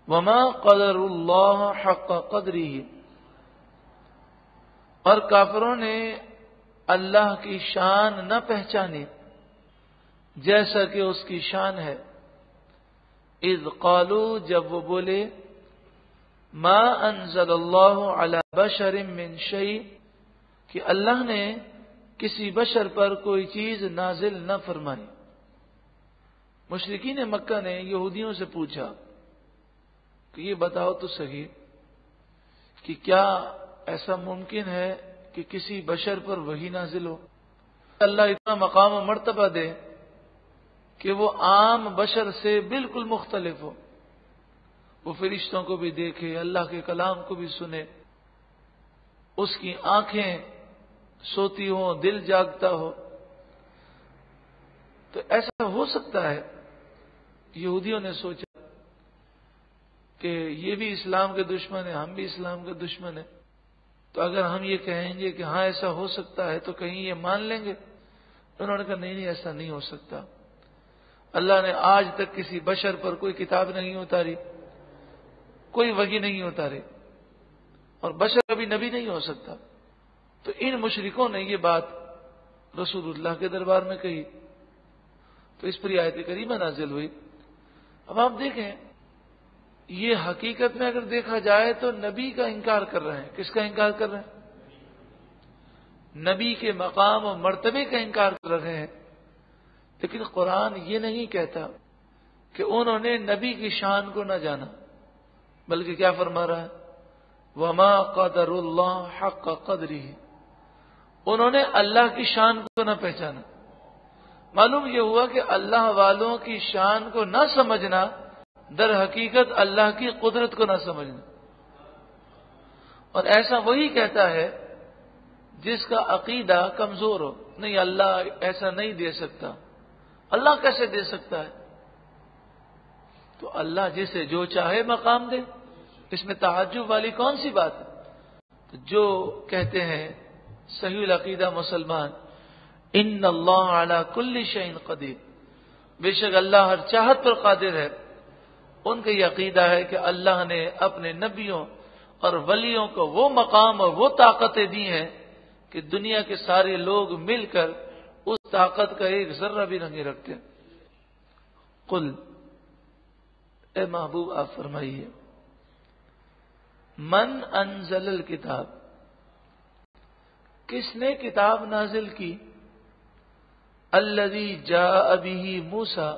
وما قدر اللہ حق قدرہ، اور کافروں نے اللہ کی شان نہ پہچانی جیسا کہ اس کی شان ہے۔ اذ قالوا، جب وہ بولے، ما انزل اللہ علی بشر من شیء، کہ اللہ نے کسی بشر پر کوئی چیز نازل نہ فرمائی۔ مشرکین مکہ نے یہودیوں سے پوچھا کہ یہ بتاؤ تو صحیح کہ کیا ایسا ممکن ہے کہ کسی بشر پر وحی نازل ہو؟ اللہ اتنا مقام و مرتبہ دے کہ وہ عام بشر سے بالکل مختلف ہو، وہ فرشتوں کو بھی دیکھے، اللہ کے کلام کو بھی سنے، اس کی آنکھیں سوتی ہوں، دل جاگتا ہو، تو ایسا ہو سکتا ہے؟ یہودیوں نے سوچا کہ یہ بھی اسلام کے دشمن ہیں، ہم بھی اسلام کے دشمن ہیں، تو اگر ہم یہ کہیں گے کہ ہاں ایسا ہو سکتا ہے تو کہیں یہ مان لیں گے؟ انہوں نے کہا نہیں، ایسا نہیں ہو سکتا۔ اللہ نے آج تک کسی بشر پر کوئی کتاب نہیں اتاری، کوئی وحی نہیں اتاری، اور بشر کبھی نبی نہیں ہو سکتا۔ تو ان مشرکوں نے یہ بات رسول اللہ کے دربار میں کہی، تو اس پر آیت کریمہ نازل ہوئی۔ اب آپ دیکھیں، یہ حقیقت میں اگر دیکھا جائے تو نبی کا انکار کر رہے ہیں۔ کس کا انکار کر رہے ہیں؟ نبی کے مقام و مرتبے کا انکار کر رہے ہیں۔ لیکن قرآن یہ نہیں کہتا کہ انہوں نے نبی کی شان کو نہ جانا، بلکہ کیا فرما رہا ہے؟ وما قدر اللہ حق قدرہ، انہوں نے اللہ کی شان کو نہ پہچانا۔ معلوم یہ ہوا کہ اللہ والوں کی شان کو نہ سمجھنا در حقیقت اللہ کی قدرت کو نہ سمجھنا۔ اور ایسا وہی کہتا ہے جس کا عقیدہ کمزور ہو، نہیں اللہ ایسا نہیں دے سکتا، اللہ کیسے دے سکتا ہے؟ تو اللہ جسے جو چاہے مقام دے، اس میں تعجب والی کون سی بات ہے؟ تو جو کہتے ہیں صحیح العقیدہ مسلمان، ان اللہ علی کل شیء قدیر، بے شک اللہ ہر چاہت پر قادر ہے، ان کا یہ عقیدہ ہے کہ اللہ نے اپنے نبیوں اور ولیوں کو وہ مقام اور وہ طاقتیں دی ہیں کہ دنیا کے سارے لوگ مل کر اس طاقت کا ایک ذرہ بھی نہیں رکھتے۔ قل، اے محبوب آپ فرمائیے، من انزل الکتاب، کس نے کتاب نازل کی؟ الذی جاء بہ موسیٰ،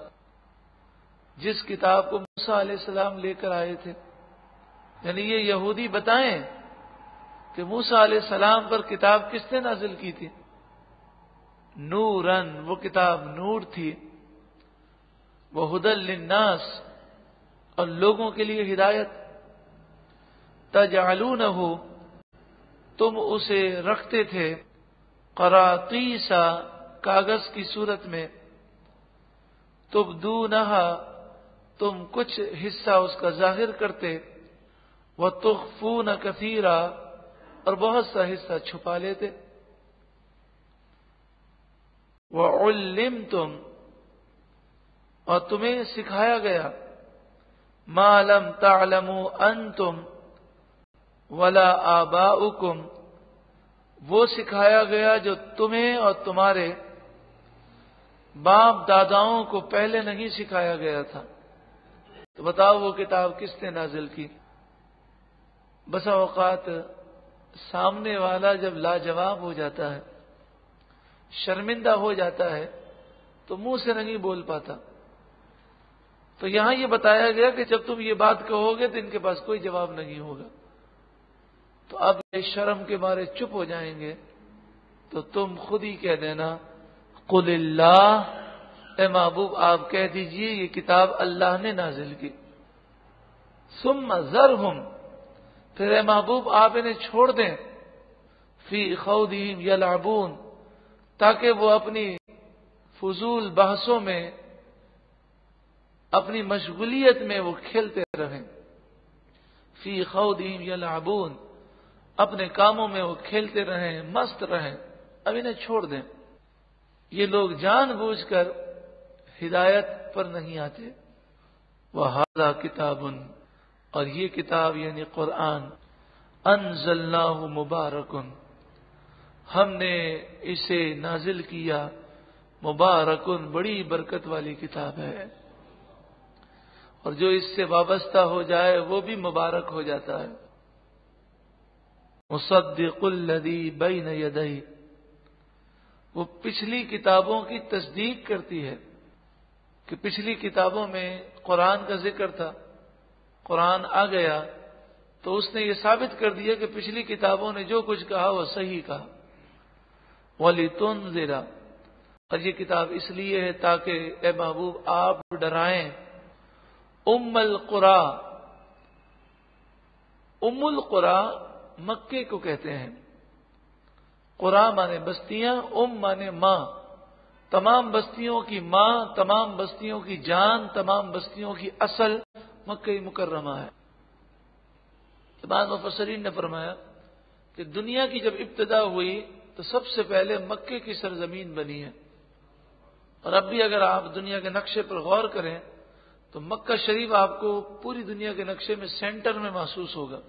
جس کتاب کو موسیٰ علیہ السلام لے کر آئے تھے۔ یعنی یہ یہودی بتائیں کہ موسیٰ علیہ السلام پر کتاب کس نے نازل کی تھی؟ نوراً، وہ کتاب نور تھی، وہ ہدی للناس، اور لوگوں کے لیے ہدایت۔ تجعلونہ، تم اسے رکھتے تھے، قراطیس، کاغذ کی صورت میں، تبدونہا، تم کچھ حصہ اس کا ظاہر کرتے، وتخفون کثیرا، اور بہت سا حصہ چھپا لیتے۔ وعلمتم، اور تمہیں سکھایا گیا، ما لم تعلموا انتم ولا آباؤکم، وہ سکھایا گیا جو تمہیں اور تمہارے باپ داداؤں کو پہلے نہیں سکھایا گیا تھا۔ تو بتاؤ وہ کتاب کس نے نازل کی؟ بسا اوقات سامنے والا جب لاجواب ہو جاتا ہے، شرمندہ ہو جاتا ہے، تو منہ سے نہیں بول پاتا۔ تو یہاں یہ بتایا گیا کہ جب تم یہ بات کہو گے تو ان کے پاس کوئی جواب نہیں ہوگا، تو اب یہ شرم کے مارے چپ ہو جائیں گے، تو تم خود ہی کہہ دینا، قل اللہ، اے محبوب آپ کہہ دیجئے یہ کتاب اللہ نے نازل کی۔ ثم ذرہم، پھر اے محبوب آپ انہیں چھوڑ دیں، فی خوضہم یلعبون، تاکہ وہ اپنی فضول بحثوں میں، اپنی مشغولیت میں وہ کھیلتے رہیں۔ فی خوضہم یلعبون، اپنے کاموں میں وہ کھیلتے رہیں، مست رہیں، اب انہیں چھوڑ دیں۔ یہ لوگ جان بوجھ کر ہدایت پر نہیں آتے۔ وَهَذَا کتاب، اور یہ کتاب یعنی قرآن انزلناہ مبارکن، ہم نے اسے نازل کیا، مبارکن بڑی برکت والی کتاب ہے، اور جو اس سے وابستہ ہو جائے وہ بھی مبارک ہو جاتا ہے۔ مصدق الذی بین یدیہ، وہ پچھلی کتابوں کی تصدیق کرتی ہے کہ پچھلی کتابوں میں قرآن کا ذکر تھا، قرآن آ گیا تو اس نے یہ ثابت کر دیا کہ پچھلی کتابوں نے جو کچھ کہا وہ صحیح کہا۔ وَلِتُنذِرَ، اور یہ کتاب اس لیے ہے تاکہ اے محبوب آپ ڈرائیں ام القری، ام القری مکے کو کہتے ہیں، قری مانے بستیاں، مانے ماں، تمام بستیوں کی ماں، تمام بستیوں کی جان، تمام بستیوں کی اصل مکہ مکرمہ ہے۔ بعض مفسرین نے فرمایا کہ دنیا کی جب ابتدا ہوئی تو سب سے پہلے مکے کی سرزمین بنی ہے، اور اب بھی اگر آپ دنیا کے نقشے پر غور کریں تو مکہ شریف آپ کو پوری دنیا کے نقشے میں سینٹر میں محسوس ہوگا،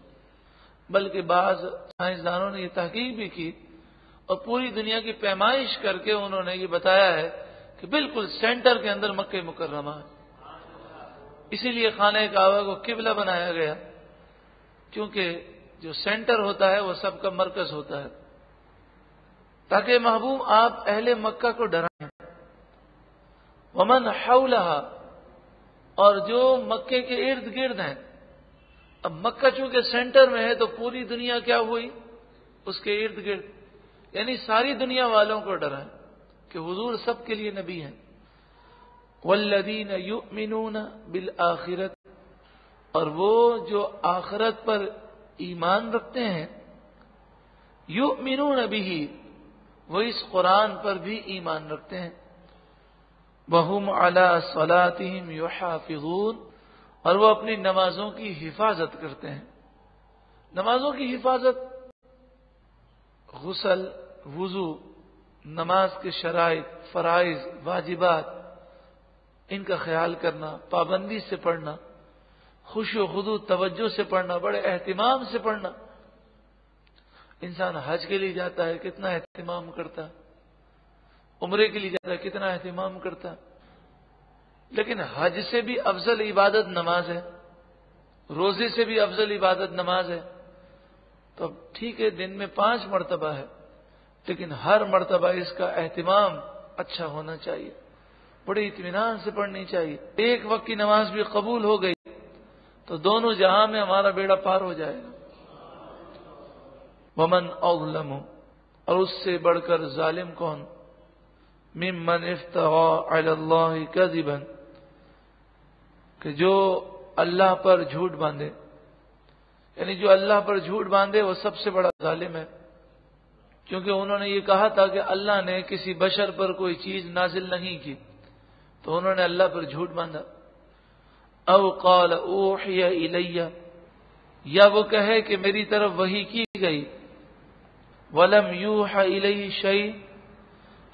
بلکہ بعض سائنسدانوں نے یہ تحقیق بھی کی اور پوری دنیا کی پیمائش کر کے انہوں نے یہ بتایا ہے کہ بالکل سینٹر کے اندر مکہ مکرمہ ہے۔ اسی لیے خانہ کعبہ کو قبلہ بنایا گیا، کیونکہ جو سینٹر ہوتا ہے وہ سب کا مرکز ہوتا ہے، تاکہ محبوب آپ اہل مکہ کو ڈرائیں۔ ومن حولہا، اور جو مکے کے ارد گرد ہیں، اب مکہ چونکہ سینٹر میں ہے تو پوری دنیا کیا ہوئی اس کے ارد گرد، یعنی ساری دنیا والوں کو ڈرائیں کہ حضور سب کے لیے نبی ہیں۔ والذین یؤمنون بالآخرۃ، اور وہ جو آخرت پر ایمان رکھتے ہیں، یؤمنون بہ، وہ اس قرآن پر بھی ایمان رکھتے ہیں، وہم علی صلاتہم یحافظون، اور وہ اپنی نمازوں کی حفاظت کرتے ہیں۔ نمازوں کی حفاظت، غسل، وضو، نماز کے شرائط، فرائض، واجبات، ان کا خیال کرنا، پابندی سے پڑھنا، خوش و خضوع توجہ سے پڑھنا، بڑے اہتمام سے پڑھنا۔ انسان حج کے لیے جاتا ہے کتنا اہتمام کرتا، عمرے کے لیے جاتا ہے کتنا اہتمام کرتا، لیکن حج سے بھی افضل عبادت نماز ہے، روزے سے بھی افضل عبادت نماز ہے۔ تو ٹھیک ہے دن میں 5 مرتبہ ہے، لیکن ہر مرتبہ اس کا اہتمام اچھا ہونا چاہیے، بڑے اطمینان سے پڑھنی چاہیے۔ ایک وقت کی نماز بھی قبول ہو گئی تو دونوں جہاں میں ہمارا بیڑا پار ہو جائے گا۔ ومن اظلم، اور اس سے بڑھ کر ظالم کون، ممن افترى علی اللہ کذبا، کہ جو اللہ پر جھوٹ باندھے، یعنی جو اللہ پر جھوٹ باندھے وہ سب سے بڑا ظالم ہے، کیونکہ انہوں نے یہ کہا تھا کہ اللہ نے کسی بشر پر کوئی چیز نازل نہیں کی، تو انہوں نے اللہ پر جھوٹ باندھا۔ او قال اوحی الی، یا وہ کہے کہ میری طرف وحی کی گئی، ولم یوحى الیہ شیء،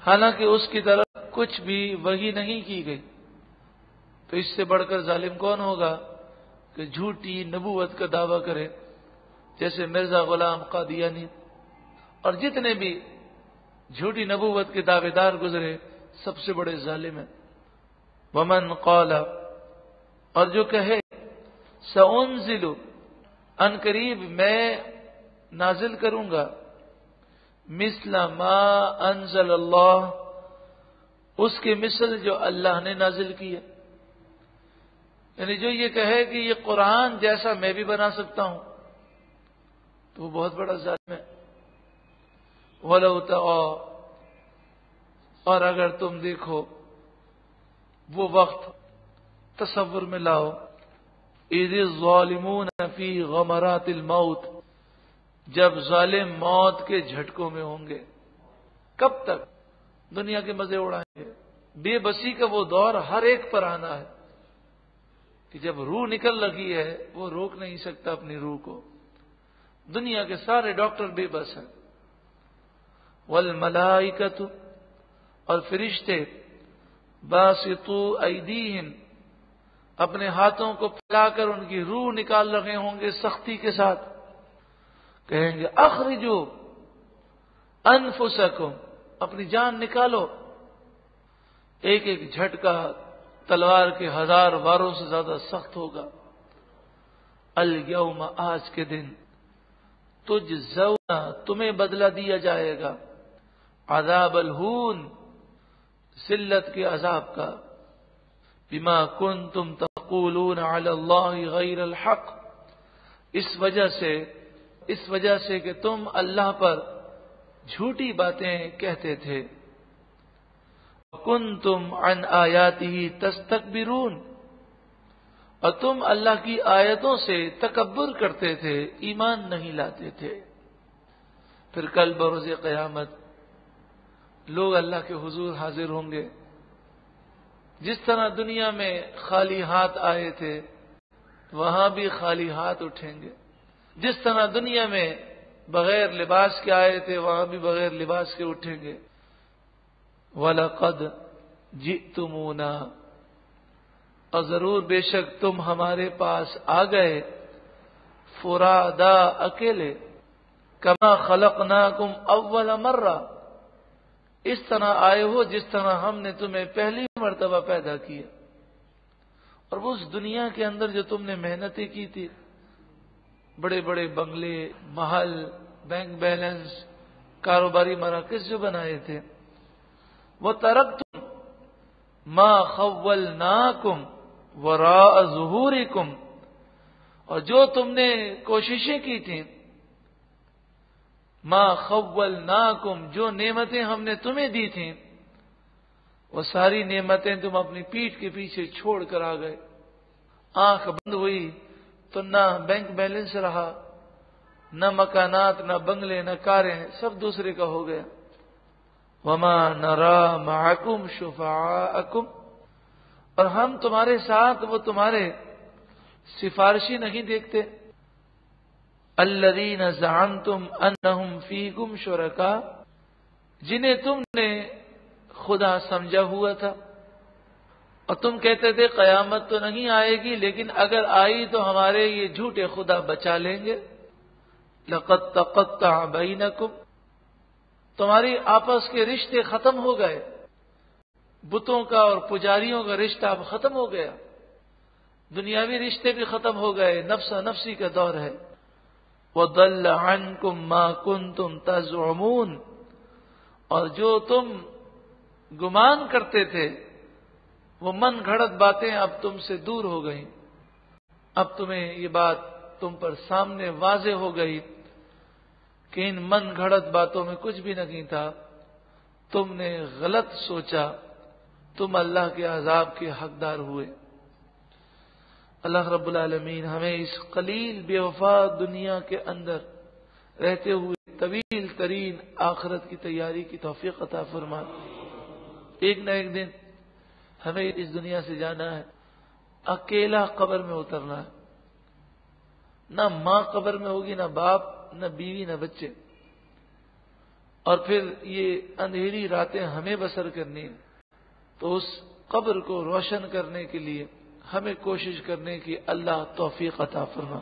حالانکہ اس کی طرف کچھ بھی وحی نہیں کی گئی۔ تو اس سے بڑھ کر ظالم کون ہوگا کہ جھوٹی نبوت کا دعویٰ کرے، جیسے مرزا غلام قادیانی اور جتنے بھی جھوٹی نبوت کے دعوے دار گزرے، سب سے بڑے ظالم ہیں۔ ومن قال، اور جو کہے سأنزل، ان قریب میں نازل کروں گا، مثل ما انزل اللہ، اس کے مثل جو اللہ نے نازل کی ہے، یعنی جو یہ کہے کہ یہ قرآن جیسا میں بھی بنا سکتا ہوں تو وہ بہت بڑا ظالم ہے۔ وَلَوْ تَرَىٰ، اور اگر تم دیکھو وہ وقت، تصور میں لاؤ، اِذِ الظَّالِمُونَ فِي غَمَرَاتِ الْمَوْتِ، جب ظالم موت کے جھٹکوں میں ہوں گے۔ کب تک دنیا کے مزے اڑائیں گے؟ بے بسی کا وہ دور ہر ایک پر آنا ہے کہ جب روح نکل لگی ہے وہ روک نہیں سکتا اپنی روح کو۔ دنیا کے سارے ڈاکٹر بے بس ہیں۔ والملائکۃ، اور فرشتے، باسطو ایدیہم، اپنے ہاتھوں کو پھیلا کر ان کی روح نکال رہے ہوں گے سختی کے ساتھ. کہیں گے اخرجو انفسکم، اپنی جان نکالو. ایک ایک جھٹکا تلوار کے 1000 واروں سے زیادہ سخت ہوگا. الیوم، آج کے دن، تجزون، تمہیں بدلہ دیا جائے گا، عذاب الہون، ذلت کے عذاب کا، بما کنتم تقولون علی اللہ غیر الحق، اس وجہ سے کہ تم اللہ پر جھوٹی باتیں کہتے تھے. کنتم عن آیاتہ تستکبرون، اور تم اللہ کی آیتوں سے تکبر کرتے تھے، ایمان نہیں لاتے تھے. پھر کل بروز قیامت لوگ اللہ کے حضور حاضر ہوں گے. جس طرح دنیا میں خالی ہاتھ آئے تھے وہاں بھی خالی ہاتھ اٹھیں گے. جس طرح دنیا میں بغیر لباس کے آئے تھے وہاں بھی بغیر لباس کے اٹھیں گے. وَلَقَدْ جِئْتُمُونَا، اور ضرور بے شک تم ہمارے پاس آ گئے، فرادا، اکیلے، کما خلقناکم اول مرہ، اس طرح آئے ہو جس طرح ہم نے تمہیں پہلی مرتبہ پیدا کیا. اور اس دنیا کے اندر جو تم نے محنتیں کی تھی، بڑے بڑے بنگلے، محل، بینک بیلنس، کاروباری مراکز جو بنائے تھے، وَتَرَكْتُمْ مَا خَوَّلْنَاكُمْ وَرَاءَ ظُهُورِكُمْ، اور جو تم نے کوششیں کی تھیں، ما خولناکم، جو نعمتیں ہم نے تمہیں دی تھیں، وہ ساری نعمتیں تم اپنی پیٹھ کے پیچھے چھوڑ کر آ گئے. آنکھ بند ہوئی تو نہ بینک بیلنس رہا، نہ مکانات، نہ بنگلے، نہ کاریں، سب دوسرے کا ہو گیا. وما نرى معكم شفعاءكم، اور ہم تمہارے ساتھ وہ تمہارے سفارشی نہیں دیکھتے. الذین زعمتم انہم فیکم شرکاء، جنہیں تم نے خدا سمجھا ہوا تھا، اور تم کہتے تھے قیامت تو نہیں آئے گی لیکن اگر آئی تو ہمارے یہ جھوٹے خدا بچا لیں گے. لقد تقطع بینکم، تمہاری آپس کے رشتے ختم ہو گئے، بتوں کا اور پجاریوں کا رشتہ اب ختم ہو گیا، دنیاوی رشتے بھی ختم ہو گئے، نفسا نفسی کا دور ہے. وَضَلَّ عَنْكُمْ مَا كُنْتُمْ تَزْعُمُونَ، اور جو تم گمان کرتے تھے وہ من گھڑت باتیں اب تم سے دور ہو گئیں. اب تمہیں یہ بات تم پر سامنے واضح ہو گئی کہ ان من گھڑت باتوں میں کچھ بھی نہیں تھا، تم نے غلط سوچا، تم اللہ کے عذاب کے حقدار ہوئے. اللہ رب العالمین ہمیں اس قلیل بے وفا دنیا کے اندر رہتے ہوئے طویل ترین آخرت کی تیاری کی توفیق عطا فرما. ایک نہ ایک دن ہمیں اس دنیا سے جانا ہے، اکیلا قبر میں اترنا ہے. نہ ماں قبر میں ہوگی، نہ باپ، نہ بیوی، نہ بچے. اور پھر یہ اندھیری راتیں ہمیں بسر کرنی ہے. تو اس قبر کو روشن کرنے کے لیے ہمیں کوشش کرنے کی اللہ توفیق عطا فرما.